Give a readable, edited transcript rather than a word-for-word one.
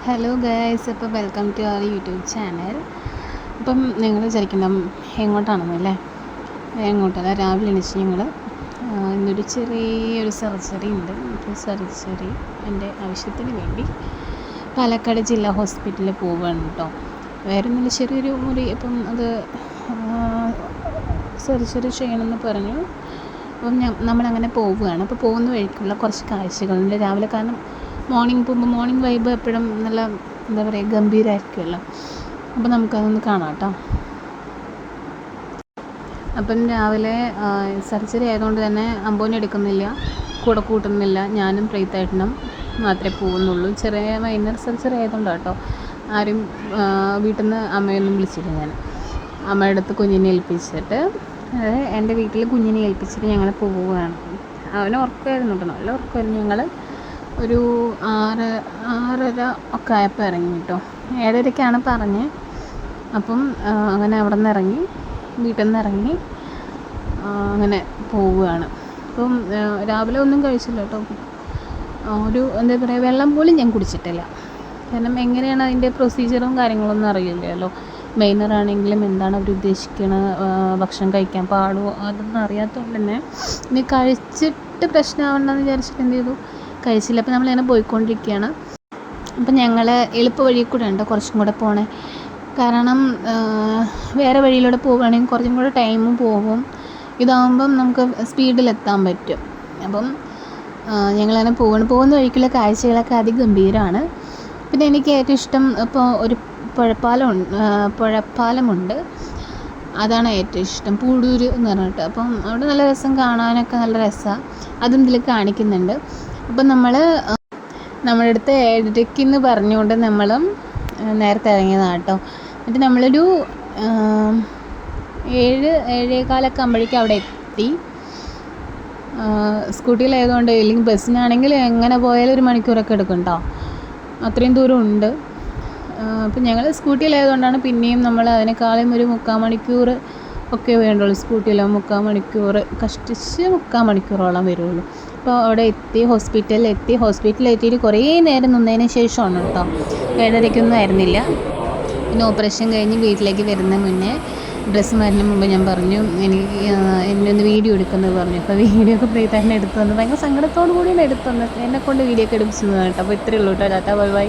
Hello guys, അപ്പോൾ welcome to our YouTube channel. അപ്പം നിങ്ങൾ വിചാരിക്കണം എങ്ങോട്ടാണെന്നല്ലേ? എങ്ങോട്ടല്ല, രാവിലെ എണീച്ച് ഞങ്ങൾ ഇന്നൊരു ചെറിയൊരു സർജറി ഉണ്ട്. അപ്പോൾ സർജറി എൻ്റെ ആവശ്യത്തിന് വേണ്ടി പാലക്കാട് ജില്ലാ ഹോസ്പിറ്റലിൽ പോവുകയാണ് കേട്ടോ. വേറെ ഒന്നുമില്ല, ചെറിയൊരു മുറി. അപ്പം അത് സർജറി ചെയ്യണമെന്ന് പറഞ്ഞു. അപ്പം നമ്മളങ്ങനെ പോവുകയാണ്. അപ്പോൾ പോകുന്ന വഴിക്കുള്ള കുറച്ച് കാഴ്ചകളുണ്ട് രാവിലെ. കാരണം മോർണിംഗ് വൈബ് എപ്പോഴും നല്ല എന്താ പറയുക, ഗംഭീരമായിരിക്കുമല്ലോ. അപ്പോൾ നമുക്കതൊന്ന് കാണാം കേട്ടോ. അപ്പം രാവിലെ സർജറി ആയതുകൊണ്ട് തന്നെ അമ്പോനെ എടുക്കുന്നില്ല, കൂടെ കൂട്ടുന്നില്ല. ഞാനും പ്രീതായിട്ടും മാത്രമേ പോകുന്നുള്ളൂ. ചെറിയ മൈനർ സർജറി ആയതുകൊണ്ടാണ് കേട്ടോ. ആരും വീട്ടിൽ നിന്ന് അമ്മയൊന്നും വിളിച്ചില്ല. ഞാൻ അമ്മയുടെ അടുത്ത് കുഞ്ഞിനെ ഏൽപ്പിച്ചിട്ട്, എൻ്റെ വീട്ടിൽ കുഞ്ഞിനെ ഏൽപ്പിച്ചിട്ട് ഞങ്ങൾ പോവുകയാണ്. അവന് ഉറക്കമായിരുന്നു കേട്ടോ, നല്ല ഉറക്കമായിരുന്നു. ഞങ്ങൾ ഒരു 6:30 ഒക്കെ ആയപ്പോൾ ഇറങ്ങി കേട്ടോ. 7:30ക്കാണ് പറഞ്ഞ്. അപ്പം അങ്ങനെ അവിടെ നിന്ന് ഇറങ്ങി, വീട്ടിൽ നിന്ന് ഇറങ്ങി അങ്ങനെ പോവുകയാണ്. അപ്പം രാവിലെ ഒന്നും കഴിച്ചില്ല കേട്ടോ. ഒരു എന്താ പറയുക, വെള്ളം പോലും ഞാൻ കുടിച്ചിട്ടില്ല. കാരണം എങ്ങനെയാണ് അതിൻ്റെ പ്രൊസീജിയറും കാര്യങ്ങളൊന്നും അറിയില്ലല്ലോ. മൈനറാണെങ്കിലും എന്താണ് അവർ ഉദ്ദേശിക്കുന്നത്, ഭക്ഷണം കഴിക്കാൻ പാടുമോ അതൊന്നും അറിയാത്തതുകൊണ്ട് തന്നെ ഇനി കഴിച്ചിട്ട് പ്രശ്നമാവണ്ടെന്ന് വിചാരിച്ചിട്ട് എന്ത് ചെയ്തു, കഴിച്ചില്ല. അപ്പോൾ നമ്മളിങ്ങനെ പോയിക്കൊണ്ടിരിക്കുകയാണ്. അപ്പം ഞങ്ങൾ എളുപ്പ വഴി കൂടെ ഉണ്ട് കുറച്ചും കൂടെ പോണേ. കാരണം വേറെ വഴിയിലൂടെ പോവുകയാണെങ്കിൽ കുറച്ചും കൂടെ ടൈമും പോകും. ഇതാകുമ്പം നമുക്ക് സ്പീഡിലെത്താൻ പറ്റും. അപ്പം ഞങ്ങളങ്ങനെ പോകുന്ന വഴിക്കുള്ള കാഴ്ചകളൊക്കെ അതിഗംഭീരമാണ്. പിന്നെ എനിക്ക് ഏറ്റവും ഇഷ്ടം ഇപ്പോൾ ഒരു പുഴപ്പാലമുണ്ട്, അതാണ് ഏറ്റവും ഇഷ്ടം. പൂടൂർ എന്ന് പറഞ്ഞിട്ട്. അപ്പം അവിടെ നല്ല രസം, കാണാനൊക്കെ നല്ല രസമാണ്. അതും ഇതിൽ കാണിക്കുന്നുണ്ട്. അപ്പം നമ്മുടെ അടുത്ത് 7:30 പറഞ്ഞുകൊണ്ട് നമ്മളും നേരത്തെ ഇറങ്ങിയതാണ് കേട്ടോ. എന്നിട്ട് നമ്മളൊരു 7-7:15 ആകുമ്പോഴേക്കും അവിടെ എത്തി. സ്കൂട്ടിയിലായതുകൊണ്ട്, ഇല്ലെങ്കിൽ ബസ്സിനാണെങ്കിൽ എങ്ങനെ പോയാലും 1 മണിക്കൂറൊക്കെ എടുക്കും കേട്ടോ, അത്രയും ദൂരം ഉണ്ട്. അപ്പം ഞങ്ങൾ സ്കൂട്ടിയിലായതുകൊണ്ടാണ് പിന്നെയും നമ്മൾ അതിനേക്കാളും ഒരു 3/4 മണിക്കൂർ ഒക്കെ വേണ്ടുള്ളൂ. സ്കൂട്ടിയിലോ 3/4 മണിക്കൂർ, കഷ്ടിച്ച് 3/4 മണിക്കൂറോളം വരുള്ളൂ. അപ്പോൾ അവിടെ എത്തി, ഹോസ്പിറ്റലിൽ എത്തിയിട്ട് കുറേ നേരം നിന്നതിന് ശേഷമാണ് കേട്ടോ. 7:30 ആയിരുന്നില്ല. പിന്നെ ഓപ്പറേഷൻ കഴിഞ്ഞ് വീട്ടിലേക്ക് വരുന്ന മുന്നേ, ഡ്രസ്സ് മാറ്റുന്നതിന് മുമ്പ് ഞാൻ പറഞ്ഞു എന്നെ ഒന്ന് വീഡിയോ എടുക്കുന്നത് പറഞ്ഞു. അപ്പോൾ വീഡിയോ ഒക്കെ പ്രീതാനെ എടുത്തു തന്നു. ഭയങ്കര സങ്കടത്തോടു കൂടിയാണ് എടുത്തു തന്നത്. എന്നെക്കൊണ്ട് വീഡിയോ ഒക്കെ എടുപ്പിച്ചു കേട്ടോ. അപ്പോൾ ഇത്രയേ ഉള്ളൂ കേട്ടോ. Tata, bye bye.